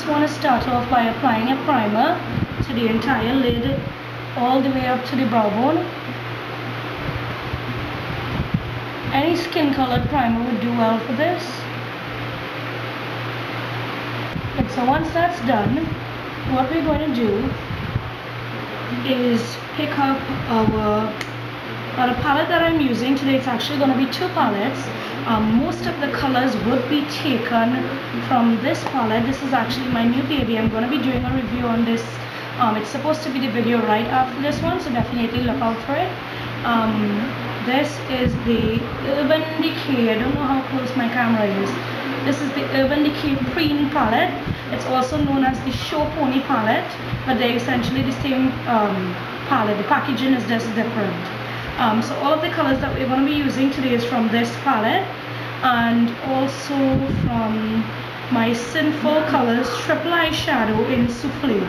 just want to start off by applying a primer to the entire lid, all the way up to the brow bone. Any skin colored primer would do well for this. And so once that's done, what we're going to do is pick up our palette that I'm using today. It's actually going to be two palettes. Most of the colors would be taken from this palette. This is actually my new baby. I'm going to be doing a review on this. It's supposed to be the video right after this one, so definitely look out for it. This is the Urban Decay. I don't know how close my camera is. This is the Urban Decay Preen palette. It's also known as the Show Pony palette, but they're essentially the same palette. The packaging is just different. So all of the colors that we're going to be using today is from this palette, and also from my Sinful Colors Triple Eyeshadow in Souffle.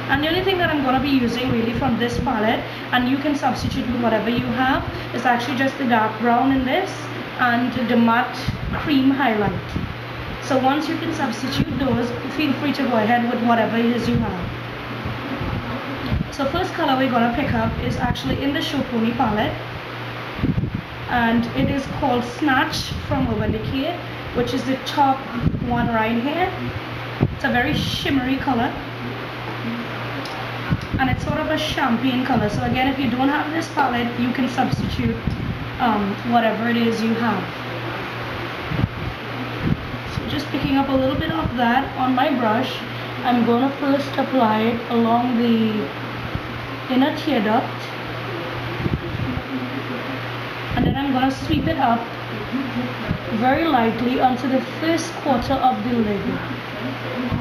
And the only thing that I'm going to be using really from this palette, and you can substitute with whatever you have, is actually just the dark brown in this and the matte cream highlight. So once you can substitute those, feel free to go ahead with whatever it is you have. So first color we're going to pick up is actually in the Show Pony palette, and it is called Snatch from Urban Decay, which is the top one right here. It's a very shimmery color, and it's sort of a champagne color. So again, if you don't have this palette, you can substitute whatever it is you have. So just picking up a little bit of that on my brush, I'm going to first apply it along the inner tear duct, and then I'm going to sweep it up very lightly onto the first quarter of the lid.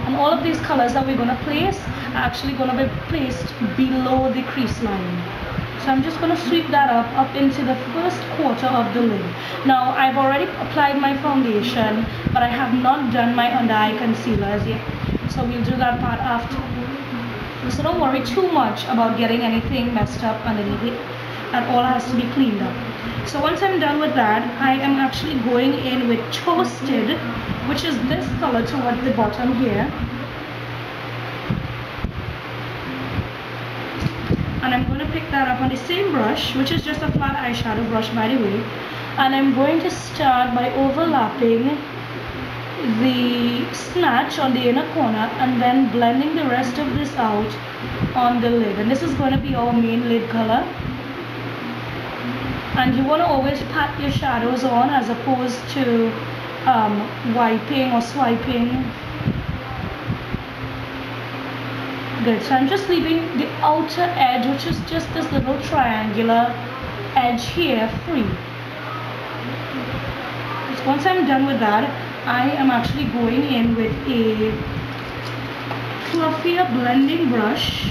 And all of these colors that we're going to place are actually going to be placed below the crease line. So I'm just going to sweep that up into the first quarter of the lid. Now I've already applied my foundation, but I have not done my under eye concealers yet, so we'll do that part after. So don't worry too much about getting anything messed up underneath it. That all has to be cleaned up. So once I'm done with that, I am actually going in with Toasted, which is this color towards the bottom here. And I'm going to pick that up on the same brush, which is just a flat eyeshadow brush, by the way. And I'm going to start by overlapping the snatch on the inner corner and then blending the rest of this out on the lid. And this is going to be our main lid color. And you want to always pat your shadows on as opposed to wiping or swiping. Good. So I'm just leaving the outer edge, which is just this little triangular edge here, free. So once I'm done with that, I am actually going in with a fluffier blending brush,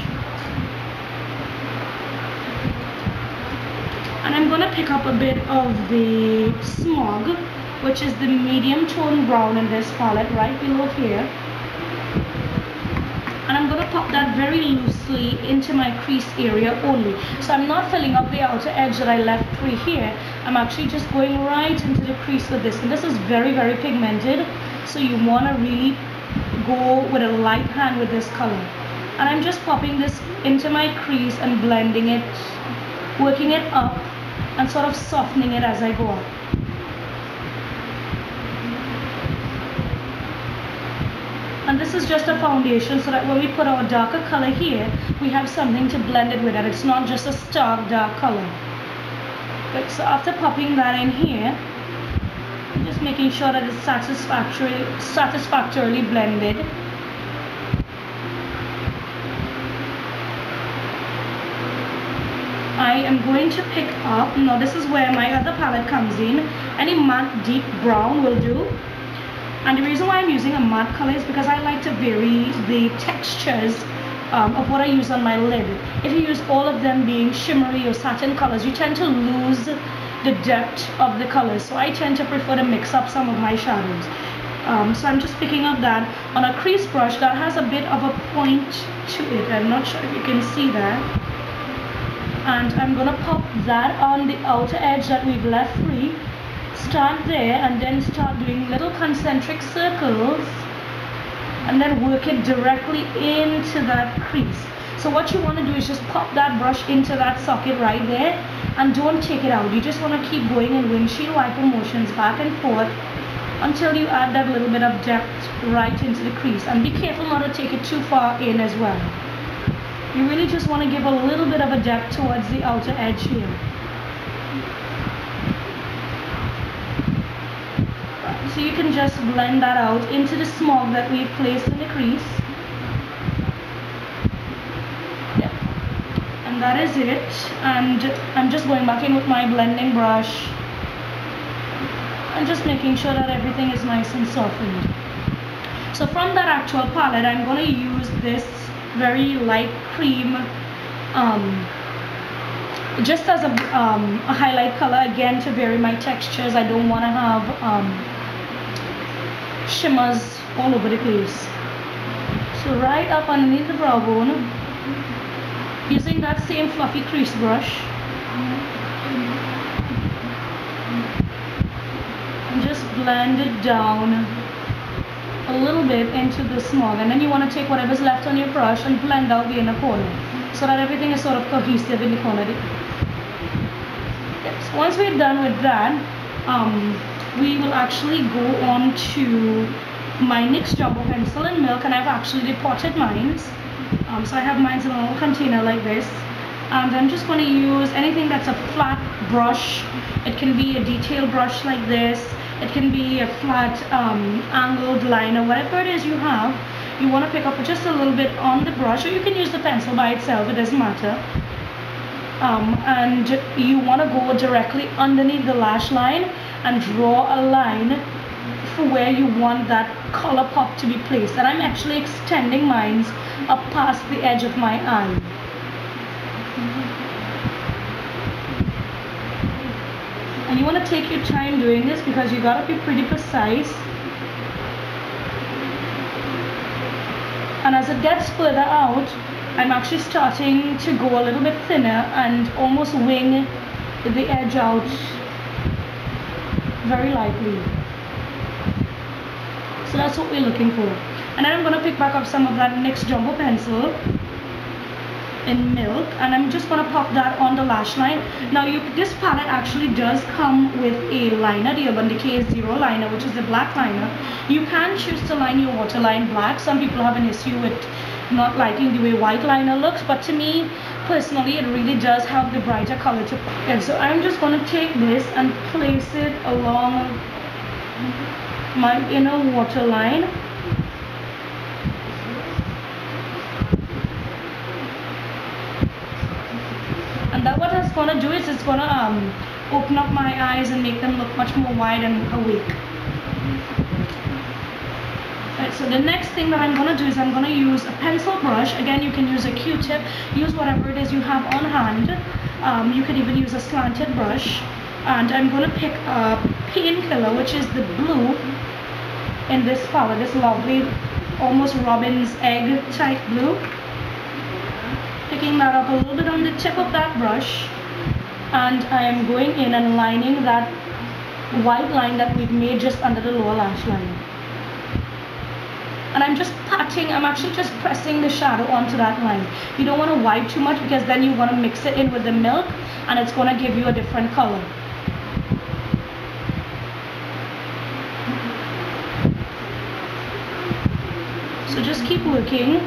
and I'm going to pick up a bit of the Smog, which is the medium tone brown in this palette right below here, and I'm going to pop that very loosely into my crease area only. So I'm not filling up the outer edge that I left free here. I'm actually just going right into the crease with this, and this is very, very pigmented, so you want to really go with a light hand with this color. And I'm just popping this into my crease and blending it, working it up and sort of softening it as I go up. And this is just a foundation, so that when we put our darker color here, we have something to blend it with, and it's not just a stark dark color. Good. So after popping that in here, I'm just making sure that it's satisfactorily blended. I am going to pick up, now this is where my other palette comes in, any matte deep brown will do. And the reason why I'm using a matte color is because I like to vary the textures of what I use on my lid. If you use all of them being shimmery or satin colors, you tend to lose the depth of the colors. So I tend to prefer to mix up some of my shadows. So I'm just picking up that on a crease brush that has a bit of a point to it. I'm not sure if you can see that. And I'm going to pop that on the outer edge that we've left free. Start there and then start doing little concentric circles and then work it directly into that crease. So what you want to do is just pop that brush into that socket right there, and don't take it out. You just want to keep going in windshield wiper motions back and forth until you add that little bit of depth right into the crease. And be careful not to take it too far in as well. You really just want to give a little bit of a depth towards the outer edge here. So you can just blend that out into the smog that we've placed in the crease. Yeah. And that is it. And I'm just going back in with my blending brush and just making sure that everything is nice and softened. So from that actual palette, I'm going to use this very light cream just as a highlight color, again, to vary my textures. I don't want to have shimmers all over the place. So right up underneath the brow bone, using that same fluffy crease brush, and just blend it down a little bit into the smog. And then you want to take whatever's left on your brush and blend out the inner corner so that everything is sort of cohesive in the corner. Yes. Once we're done with that, we will actually go on to my NYX Jumbo Pencil in Milk, and I've actually depotted mine. So I have mine in a little container like this, and I'm just going to use anything that's a flat brush. It can be a detail brush like this, it can be a flat angled liner, whatever it is you have. You want to pick up just a little bit on the brush, or you can use the pencil by itself, it doesn't matter. And you want to go directly underneath the lash line and draw a line for where you want that color pop to be placed. And I'm actually extending mine up past the edge of my eye. And you want to take your time doing this because you got to be pretty precise. And as it gets further out, I'm actually starting to go a little bit thinner and almost wing the edge out very lightly. So that's what we're looking for. And then I'm going to pick back up some of that NYX Jumbo Pencil in Milk, and I'm just going to pop that on the lash line. Now this palette actually does come with a liner, the Urban Decay Zero liner, which is the black liner. You can choose to line your waterline black. Some people have an issue with not liking the way white liner looks, but to me personally it really does have the brighter color to it. And so I'm just going to take this and place it along my inner waterline. And that what it's going to do is it's going to open up my eyes and make them look much more wide and awake. Right, so the next thing that I'm going to do is I'm going to use a pencil brush. Again, you can use a Q-tip, use whatever it is you have on hand. You can even use a slanted brush. And I'm going to pick a Painkiller, which is the blue in this color, this lovely, almost robin's egg type blue. Picking that up a little bit on the tip of that brush, and I am going in and lining that white line that we've made just under the lower lash line. And I'm just patting, I'm actually just pressing the shadow onto that line. You don't want to wipe too much because then you want to mix it in with the milk and it's going to give you a different color. So just keep working.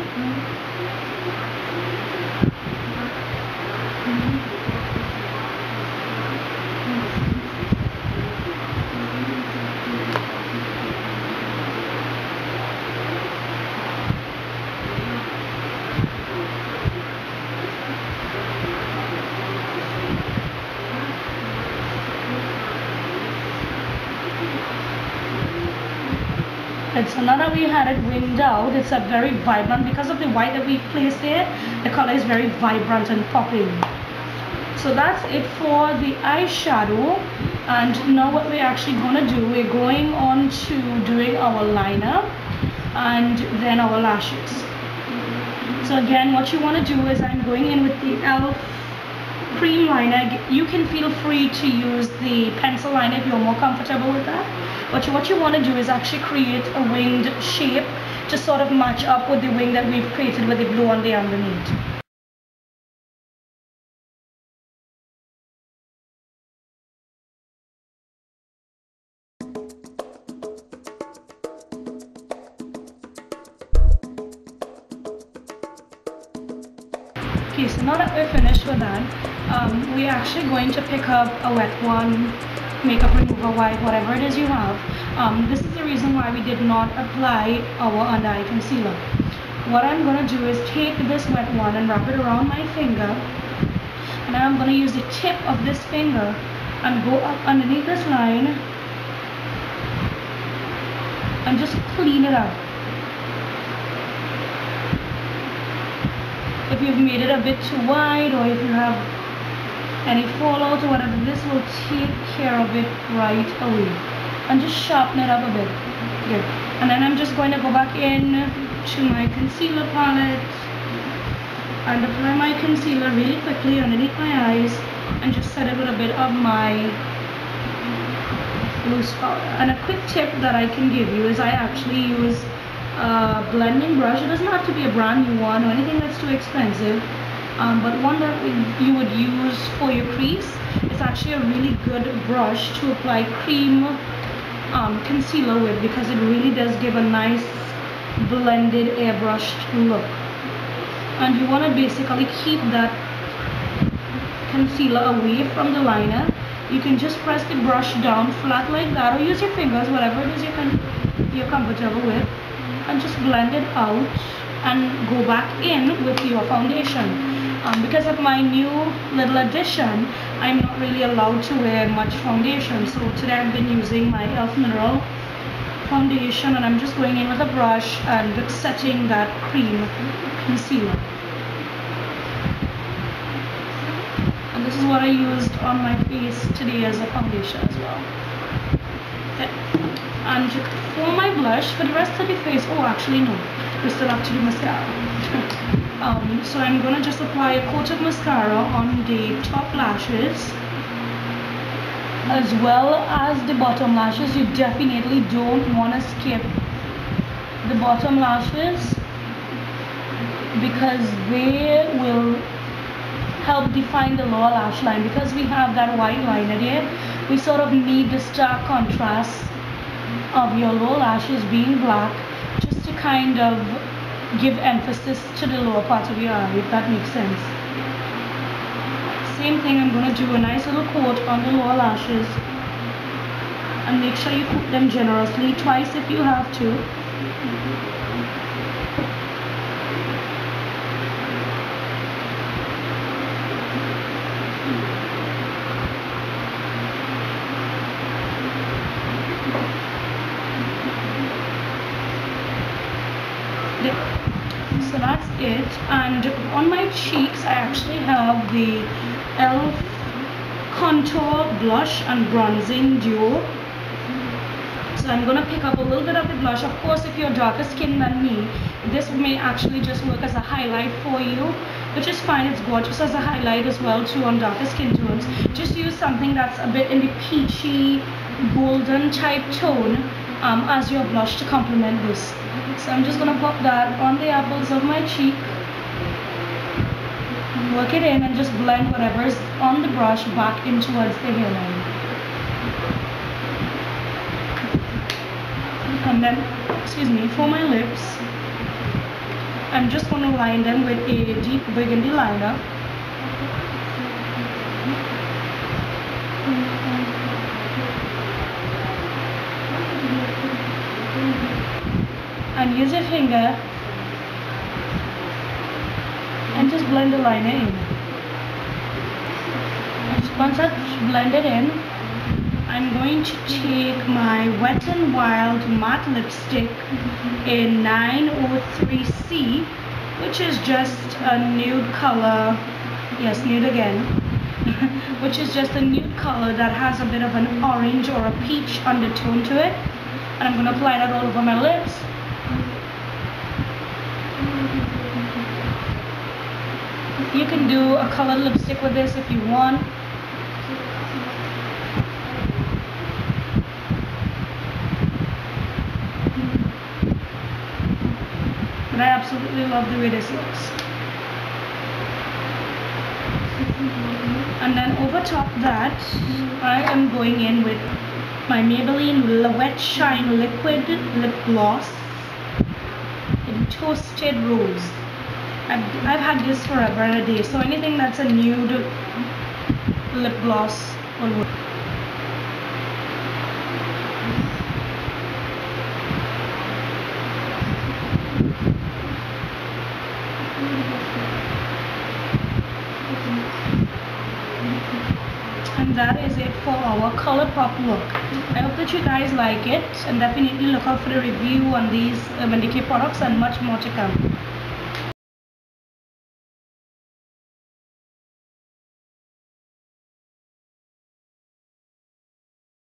So now that we had it winged out, it's a very vibrant, because of the white that we placed there, the color is very vibrant and popping. So that's it for the eyeshadow. And now what we're actually going to do, we're going on to doing our liner and then our lashes. So again, what you want to do is I'm going in with the e.l.f. cream liner. You can feel free to use the pencil liner if you're more comfortable with that. But what you want to do is actually create a winged shape to sort of match up with the wing that we've created with the blue on the underneath. Okay, so now that we're finished with that, we're actually going to pick up a wet one, makeup remover wipe, whatever it is you have. This is the reason why we did not apply our under eye concealer. What I'm going to do is take this wet one and wrap it around my finger, and I'm going to use the tip of this finger and go up underneath this line and just clean it up. If you've made it a bit too wide, or if you have any fallout or whatever, this will take care of it right away. And just sharpen it up a bit. Good. And then I'm just going to go back in to my concealer palette and apply my concealer really quickly underneath my eyes and just set it with a bit of my loose powder. And a quick tip that I can give you is I actually use a blending brush. It doesn't have to be a brand new one or anything that's too expensive, but one that you would use for your crease. It's actually a really good brush to apply cream concealer with, because it really does give a nice blended airbrushed look. And you want to basically keep that concealer away from the liner. You can just press the brush down flat like that, or use your fingers, whatever it is you're comfortable with, and just blend it out and go back in with your foundation. Because of my new little addition, I'm not really allowed to wear much foundation. So today I've been using my e.l.f. Mineral foundation, and I'm just going in with a brush and setting that cream concealer. And this is what I used on my face today as a foundation as well. Okay. And for my blush, for the rest of the face, oh actually no, we still have to do mascara. So I'm going to just apply a coat of mascara on the top lashes as well as the bottom lashes. You definitely don't want to skip the bottom lashes, because they will help define the lower lash line. Because we have that white liner there, we sort of need the stark contrast of your lower lashes being black, just to kind of give emphasis to the lower part of your eye, if that makes sense. Same thing, I'm going to do a nice little coat on the lower lashes, and make sure you coat them generously, twice if you have to. So that's it. And on my cheeks I actually have the e.l.f. contour blush and bronzing duo. So I'm going to pick up a little bit of the blush. Of course, if you're darker skinned than me, this may actually just work as a highlight for you, which is fine. It's gorgeous as a highlight as well too on darker skin tones. Just use something that's a bit in the peachy golden type tone as your blush to complement this. So I'm just going to pop that on the apples of my cheek, work it in, and just blend whatever's on the brush back in towards the hairline. And then, excuse me, for my lips, I'm just going to line them with a deep burgundy liner. And use your finger and just blend the liner in. And once that's blended in, I'm going to take my Wet n Wild matte lipstick in 903C, which is just a nude color. Yes, nude again. Which is just a nude color that has a bit of an orange or a peach undertone to it. And I'm going to apply that all over my lips. You can do a colored lipstick with this if you want. absolutely love the way this looks. And then over top that, I am going in with my Maybelline Wet Shine Liquid Lip Gloss in Toasted Rose. I've had this forever and a day, so anything that's a nude lip gloss will work. And that is it for our ColourPop look. I hope that you guys like it, and definitely look out for the review on these Urban Decay products and much more to come.